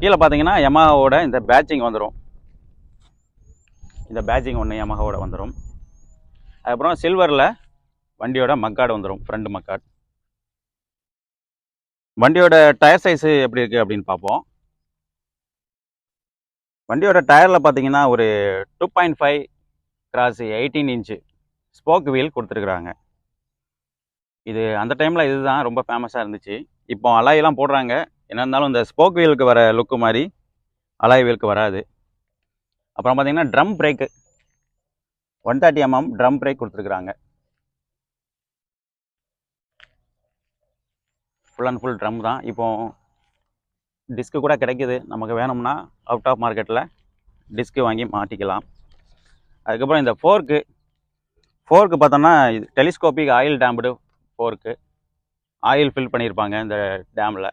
கீழே பார்த்தீங்கன்னா யமஹாவோட இந்த பேட்சிங் வந்துடும். இந்த பேட்சிங் ஒன்று யமஹாவோட வந்துடும். அதுக்கப்புறம் சில்வரில் வண்டியோட மக்காடு வந்துடும், ஃப்ரண்ட் மக்காடு. வண்டியோட டயர் சைஸு எப்படி இருக்குது அப்படின்னு பார்ப்போம். வண்டியோட டயரில் பார்த்தீங்கன்னா ஒரு 2.5 கிராஸ் 18 இன்ச்சு ஸ்போக் வீல் கொடுத்துருக்குறாங்க. இது அந்த டைமில் இதுதான் ரொம்ப ஃபேமஸாக இருந்துச்சு. இப்போ அலாயெல்லாம் போடுறாங்க. என்ன இருந்தாலும் இந்த ஸ்போக் வீலுக்கு வர லுக்கு மாதிரி அலாய் வீலுக்கு வராது. அப்புறம் பார்த்தீங்கன்னா drum brake 130 mm drum brake கொடுத்துருக்குறாங்க. ஃபுல் அண்ட் ஃபுல் ட்ரம் தான். இப்போ டிஸ்க்கு கூட கிடைக்கிது, நமக்கு வேணும்னா அவுட் ஆஃப் மார்க்கெட்டில் டிஸ்க்கு வாங்கி மாட்டிக்கலாம். அதுக்கப்புறம் இந்த ஃபோர்க்கு பார்த்தோன்னா இது டெலிஸ்கோபிக் ஆயில் டேம்டு ஃபோர்க்கு. ஆயில் ஃபில் பண்ணியிருப்பாங்க இந்த டேமில்.